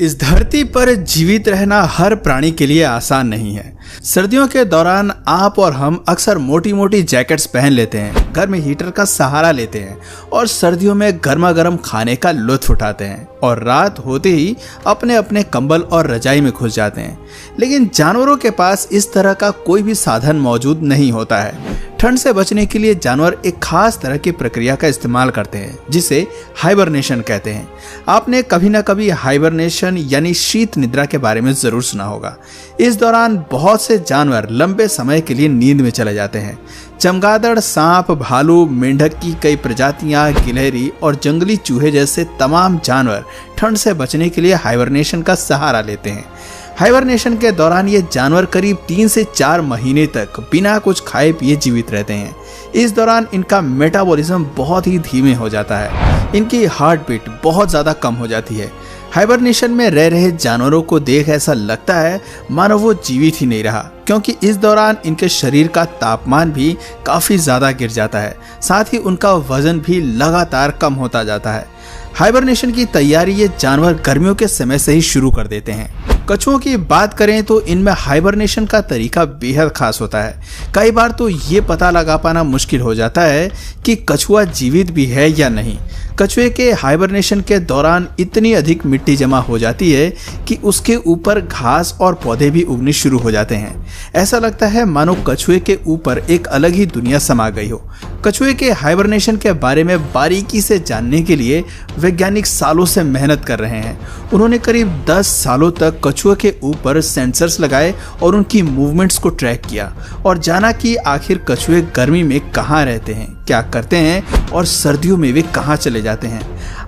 इस धरती पर जीवित रहना हर प्राणी के लिए आसान नहीं है। सर्दियों के दौरान आप और हम अक्सर मोटी मोटी जैकेट्स पहन लेते हैं, घर में हीटर का सहारा लेते हैं और सर्दियों में गर्मा गर्म खाने का लुत्फ उठाते हैं और रात होते ही अपने अपने कंबल और रजाई में घुस जाते हैं। लेकिन जानवरों के पास इस तरह का कोई भी साधन मौजूद नहीं होता है। ठंड से बचने के लिए जानवर एक खास तरह की प्रक्रिया का इस्तेमाल करते हैं जिसे हाइबरनेशन कहते हैं। आपने कभी ना कभी हाइबरनेशन यानी शीत निद्रा के बारे में जरूर सुना होगा। इस दौरान बहुत से जानवर लंबे समय के लिए नींद में चले जाते हैं। चमगादड़, सांप, भालू, मेंढक की कई प्रजातियां, गिलहरी और जंगली चूहे जैसे तमाम जानवर ठंड से बचने के लिए हाइबरनेशन का सहारा लेते हैं। हाइबरनेशन के दौरान ये जानवर करीब 3 से 4 महीने तक बिना कुछ खाए पिए जीवित रहते हैं। इस दौरान इनका मेटाबॉलिज्म बहुत ही धीमे हो जाता है। इनकी हार्ट बीट बहुत ज़्यादा कम हो जाती है। हाइबरनेशन में रह रहे जानवरों को देख ऐसा लगता है मानो वो जीवित ही नहीं रहा, क्योंकि इस दौरान इनके शरीर का तापमान भी काफ़ी ज़्यादा गिर जाता है। साथ ही उनका वजन भी लगातार कम होता जाता है। हाइबरनेशन की तैयारी ये जानवर गर्मियों के समय से ही शुरू कर देते हैं। कछुओं की बात करें तो इनमें हाइबरनेशन का तरीका बेहद खास होता है। कई बार तो ये पता लगा पाना मुश्किल हो जाता है कि कछुआ जीवित भी है या नहीं। कछुए के हाइबरनेशन के दौरान इतनी अधिक मिट्टी जमा हो जाती है कि उसके ऊपर घास और पौधे भी उगने शुरू हो जाते हैं। ऐसा लगता है मानो कछुए के ऊपर एक अलग ही दुनिया समा गई हो। कछुए के हाइबरनेशन के बारे में बारीकी से जानने के लिए वैज्ञानिक सालों से मेहनत कर रहे हैं। उन्होंने करीब 10 सालों तक कछुए के ऊपर सेंसर्स लगाए और उनकी मूवमेंट्स को ट्रैक किया और जाना कि आखिर कछुए गर्मी में कहाँ रहते हैं, क्या करते हैं और सर्दियों में वे कहाँ चले जाते हैं।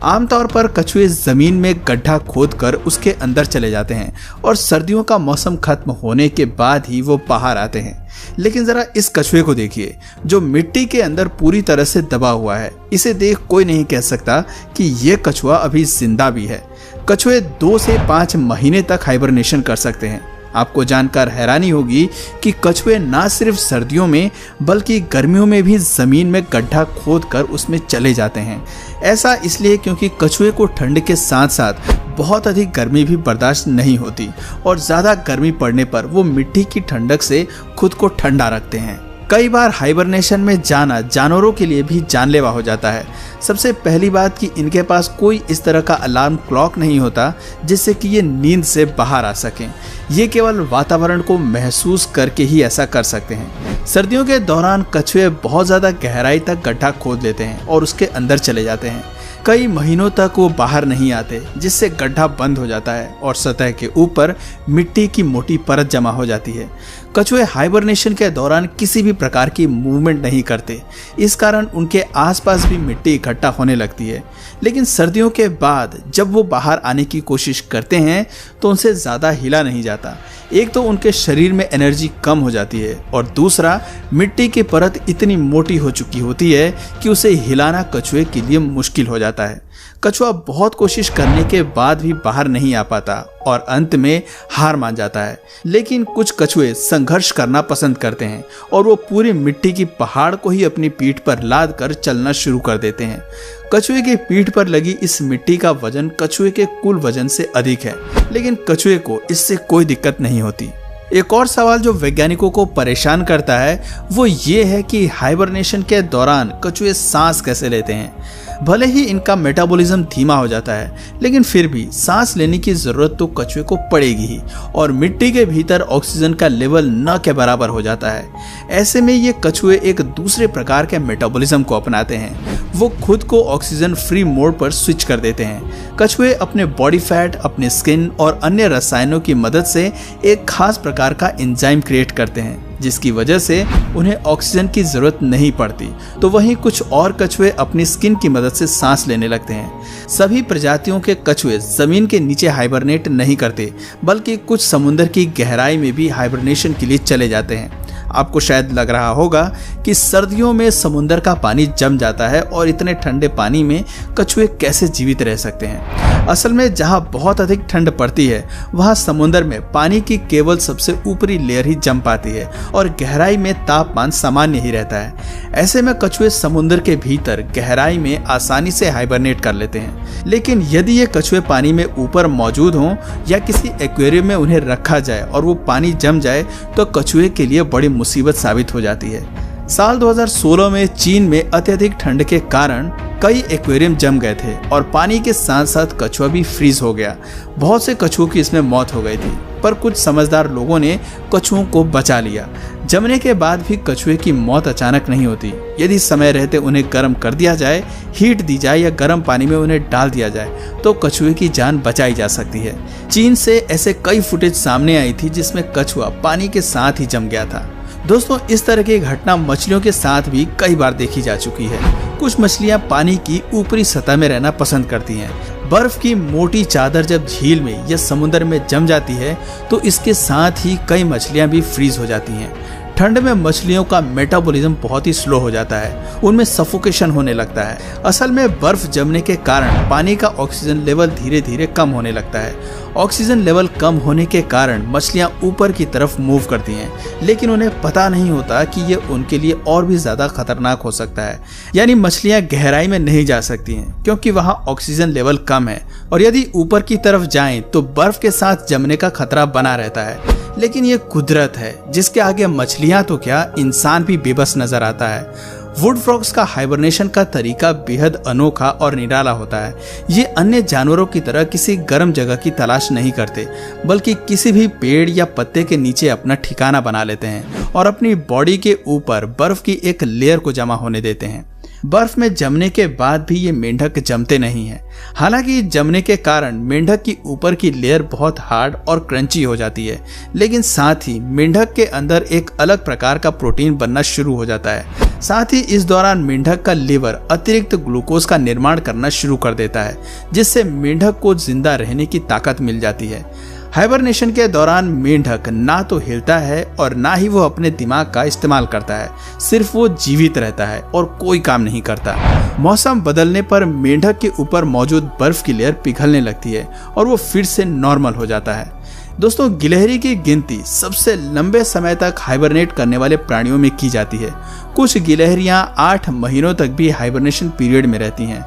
आमतौर पर कछुए जमीन में गड्ढा खोदकर उसके अंदर चले जाते हैं और सर्दियों का मौसम खत्म होने के बाद ही वो बाहर आते हैं। लेकिन जरा इस कछुए को देखिए जो मिट्टी के अंदर पूरी तरह से दबा हुआ है। इसे देख कोई नहीं कह सकता कि ये कछुआ अभी जिंदा भी है। कछुए 2 से 5 महीने तक हाइबरनेशन कर सकते हैं। आपको जानकर हैरानी होगी कि कछुए ना सिर्फ सर्दियों में बल्कि गर्मियों में भी जमीन में गड्ढा खोदकर उसमें चले जाते हैं। ऐसा इसलिए क्योंकि कछुए को ठंड के साथ साथ बहुत अधिक गर्मी भी बर्दाश्त नहीं होती और ज़्यादा गर्मी पड़ने पर वो मिट्टी की ठंडक से खुद को ठंडा रखते हैं। कई बार हाइबरनेशन में जाना जानवरों के लिए भी जानलेवा हो जाता है। सबसे पहली बात कि इनके पास कोई इस तरह का अलार्म क्लॉक नहीं होता जिससे कि ये नींद से बाहर आ सकें। ये केवल वातावरण को महसूस करके ही ऐसा कर सकते हैं। सर्दियों के दौरान कछुए बहुत ज़्यादा गहराई तक गड्ढा खोद लेते हैं और उसके अंदर चले जाते हैं। कई महीनों तक वो बाहर नहीं आते, जिससे गड्ढा बंद हो जाता है और सतह के ऊपर मिट्टी की मोटी परत जमा हो जाती है। कछुए हाइबरनेशन के दौरान किसी भी प्रकार की मूवमेंट नहीं करते, इस कारण उनके आसपास भी मिट्टी इकट्ठा होने लगती है। लेकिन सर्दियों के बाद जब वो बाहर आने की कोशिश करते हैं तो उनसे ज़्यादा हिला नहीं जाता। एक तो उनके शरीर में एनर्जी कम हो जाती है और दूसरा मिट्टी की परत इतनी मोटी हो चुकी होती है कि उसे हिलाना कछुए के लिए मुश्किल हो जाता है। कछुआ बहुत कोशिश करने के बाद भी बाहर नहीं आ पाता और अंत में हार मान जाता है। लेकिन कुछ कछुए संघर्ष करना पसंद करते हैं और वो पूरी मिट्टी की पहाड़ को ही अपनी पीठ पर लाद कर चलना शुरू कर देते हैं। कछुए की पीठ पर लगी इस मिट्टी का वजन कछुए के कुल वजन से अधिक है, लेकिन कछुए को इससे कोई दिक्कत नहीं होती। एक और सवाल जो वैज्ञानिकों को परेशान करता है वो ये है कि हाइबरनेशन के दौरान कछुए सांस कैसे लेते हैं। भले ही इनका मेटाबॉलिज्म धीमा हो जाता है, लेकिन फिर भी सांस लेने की जरूरत तो कछुए को पड़ेगी ही और मिट्टी के भीतर ऑक्सीजन का लेवल न के बराबर हो जाता है। ऐसे में ये कछुए एक दूसरे प्रकार के मेटाबॉलिज्म को अपनाते हैं। वो खुद को ऑक्सीजन फ्री मोड पर स्विच कर देते हैं। कछुए अपने बॉडी फैट, अपने स्किन और अन्य रसायनों की मदद से एक खास प्रकार का एंजाइम क्रिएट करते हैं जिसकी वजह से उन्हें ऑक्सीजन की जरूरत नहीं पड़ती। तो वहीं कुछ और कछुए अपनी स्किन की मदद से सांस लेने लगते हैं। सभी प्रजातियों के कछुए जमीन के नीचे हाइबरनेट नहीं करते, बल्कि कुछ समुद्र की गहराई में भी हाइबरनेशन के लिए चले जाते हैं। आपको शायद लग रहा होगा कि सर्दियों में समुद्र का पानी जम जाता है और इतने ठंडे पानी में कछुए कैसे जीवित रह सकते हैं। असल में जहाँ बहुत अधिक ठंड पड़ती है वहाँ समुद्र में पानी की केवल सबसे ऊपरी लेयर ही जम पाती है और गहराई में तापमान सामान्य ही रहता है। ऐसे में कछुए समुद्र के भीतर गहराई में आसानी से हाइबरनेट कर लेते हैं। लेकिन यदि ये कछुए पानी में ऊपर मौजूद हों या किसी एक्वेरियम में उन्हें रखा जाए और वो पानी जम जाए तो कछुए के लिए बड़ी मुसीबत साबित हो जाती है। साल 2016 में चीन में अत्यधिक ठंड के कारण कई एक्वेरियम जम गए थे और पानी के साथ साथ कछुआ भी फ्रीज हो गया। बहुत से कछुओं की इसमें मौत हो गई थी, पर कुछ समझदार लोगों ने कछुओं को बचा लिया। जमने के बाद भी कछुए की मौत अचानक नहीं होती। यदि समय रहते उन्हें गर्म कर दिया जाए, हीट दी जाए या गर्म पानी में उन्हें डाल दिया जाए तो कछुए की जान बचाई जा सकती है। चीन से ऐसे कई फुटेज सामने आई थी जिसमें कछुआ पानी के साथ ही जम गया था। दोस्तों, इस तरह की घटना मछलियों के साथ भी कई बार देखी जा चुकी है। कुछ मछलियां पानी की ऊपरी सतह में रहना पसंद करती हैं। बर्फ की मोटी चादर जब झील में या समुद्र में जम जाती है तो इसके साथ ही कई मछलियां भी फ्रीज हो जाती हैं। ठंड में मछलियों का मेटाबॉलिज्म बहुत ही स्लो हो जाता है, उनमें सफोकेशन होने लगता है। असल में बर्फ जमने के कारण पानी का ऑक्सीजन लेवल धीरे धीरे कम होने लगता है। ऑक्सीजन लेवल कम होने के कारण मछलियां ऊपर की तरफ मूव करती हैं, लेकिन उन्हें पता नहीं होता कि ये उनके लिए और भी ज्यादा खतरनाक हो सकता है। यानी मछलियां गहराई में नहीं जा सकती हैं क्योंकि वहां ऑक्सीजन लेवल कम है, और यदि ऊपर की तरफ जाएं तो बर्फ के साथ जमने का खतरा बना रहता है। लेकिन ये कुदरत है जिसके आगे मछलियां तो क्या, इंसान भी बेबस नजर आता है। वुड फ्रॉग्स का हाइबरनेशन का तरीका बेहद अनोखा और निराला होता है। ये अन्य जानवरों की तरह किसी गर्म जगह की तलाश नहीं करते, बल्कि किसी भी पेड़ या पत्ते के नीचे अपना ठिकाना बना लेते हैं और अपनी बॉडी के ऊपर बर्फ की एक लेयर को जमा होने देते हैं। बर्फ में जमने के बाद भी ये मेंढक जमते नहीं हैं। हालांकि जमने के कारण मेंढक की ऊपर की लेयर बहुत हार्ड और क्रंची हो जाती है, लेकिन साथ ही मेंढक के अंदर एक अलग प्रकार का प्रोटीन बनना शुरू हो जाता है। साथ ही इस दौरान मेंढक का लिवर अतिरिक्त ग्लूकोज का निर्माण करना शुरू कर देता है, जिससे मेंढक को जिंदा रहने की ताकत मिल जाती है। हाइबरनेशन के दौरान मेंढक ना तो हिलता है और ना ही वो अपने दिमाग का इस्तेमाल करता है, सिर्फ वो जीवित रहता है और कोई काम नहीं करता। मौसम बदलने पर मेंढक के ऊपर मौजूद बर्फ की लेयर पिघलने लगती है और वो फिर से नॉर्मल हो जाता है। दोस्तों, गिलहरी की गिनती सबसे लंबे समय तक हाइबरनेट करने वाले प्राणियों में की जाती है। कुछ गिलहरियां 8 महीनों तक भी हाइबरनेशन पीरियड में रहती हैं।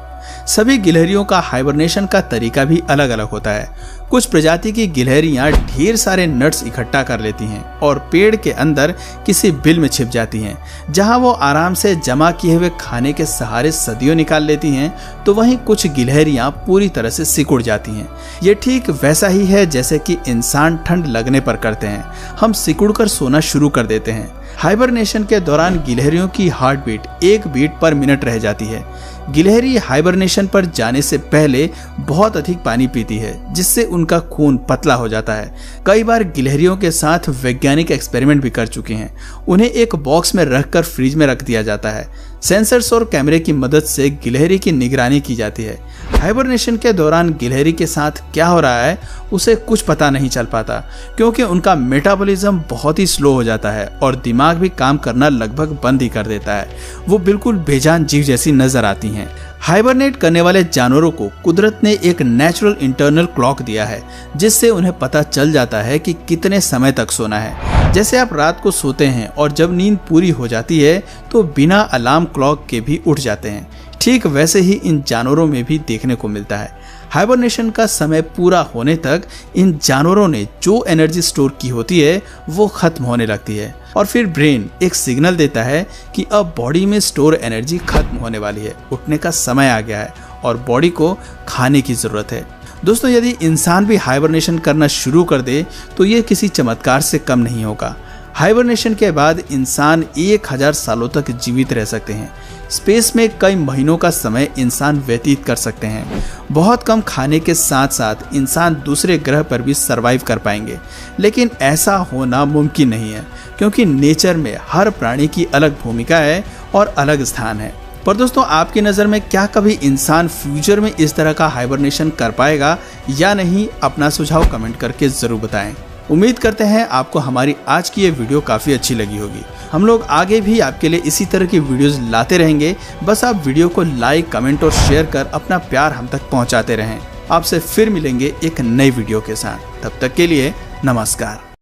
सभी गिलहरियों का हाइबरनेशन का तरीका भी अलग अलग होता है। कुछ प्रजाति की गिलहरियां ढेर सारे नट्स इकट्ठा कर लेती हैं और पेड़ के अंदर किसी बिल में छिप जाती हैं, जहां वो आराम से जमा किए हुए खाने के सहारे सदियों निकाल लेती हैं। तो वहीं कुछ गिलहरियां पूरी तरह से सिकुड़ जाती हैं। ये ठीक वैसा ही है जैसे कि इंसान ठंड लगने पर करते हैं, हम सिकुड़ कर सोना शुरू कर देते हैं। हाइबरनेशन के दौरान गिलहरियों की heart beat 1 beat per minute रह जाती है। गिलहरी हाइबरनेशन पर जाने से पहले बहुत अधिक पानी पीती है, जिससे उनका खून पतला हो जाता है। कई बार गिलहरियों के साथ वैज्ञानिक एक्सपेरिमेंट भी कर चुके हैं। उन्हें एक बॉक्स में रखकर फ्रिज में रख दिया जाता है। सेंसर्स और कैमरे की मदद से गिलहरी की निगरानी की जाती है। हाइबरनेशन के दौरान गिलहरी के साथ क्या हो रहा है उसे कुछ पता नहीं चल पाता, क्योंकि उनका मेटाबॉलिज्म बहुत ही स्लो हो जाता है और दिमाग भी काम करना लगभग बंद ही कर देता है। वो बिल्कुल बेजान जीव जैसी नजर आती हैं। हाइबरनेट करने वाले जानवरों को कुदरत ने एक नेचुरल इंटरनल क्लॉक दिया है, जिससे उन्हें पता चल जाता है कि कितने समय तक सोना है। जैसे आप रात को सोते हैं और जब नींद पूरी हो जाती है तो बिना अलार्म क्लॉक के भी उठ जाते हैं, ठीक वैसे ही इन जानवरों में भी देखने को मिलता है। हाइबरनेशन का समय पूरा होने तक इन जानवरों ने जो एनर्जी स्टोर की होती है वो खत्म होने लगती है और फिर ब्रेन एक सिग्नल देता है कि अब बॉडी में स्टोर एनर्जी खत्म होने वाली है, उठने का समय आ गया है और बॉडी को खाने की जरूरत है। दोस्तों, यदि इंसान भी हाइबरनेशन करना शुरू कर दे तो ये किसी चमत्कार से कम नहीं होगा। हाइबरनेशन के बाद इंसान 1000 सालों तक जीवित रह सकते हैं। स्पेस में कई महीनों का समय इंसान व्यतीत कर सकते हैं। बहुत कम खाने के साथ साथ इंसान दूसरे ग्रह पर भी सरवाइव कर पाएंगे, लेकिन ऐसा होना मुमकिन नहीं है, क्योंकि नेचर में हर प्राणी की अलग भूमिका है और अलग स्थान है। पर दोस्तों, आपकी नज़र में क्या कभी इंसान फ्यूचर में इस तरह का हाइबरनेशन कर पाएगा या नहीं? अपना सुझाव कमेंट करके ज़रूर बताएं। उम्मीद करते हैं आपको हमारी आज की ये वीडियो काफ़ी अच्छी लगी होगी। हम लोग आगे भी आपके लिए इसी तरह की वीडियोस लाते रहेंगे। बस आप वीडियो को लाइक, कमेंट और शेयर कर अपना प्यार हम तक पहुंचाते रहें। आपसे फिर मिलेंगे एक नई वीडियो के साथ। तब तक के लिए नमस्कार।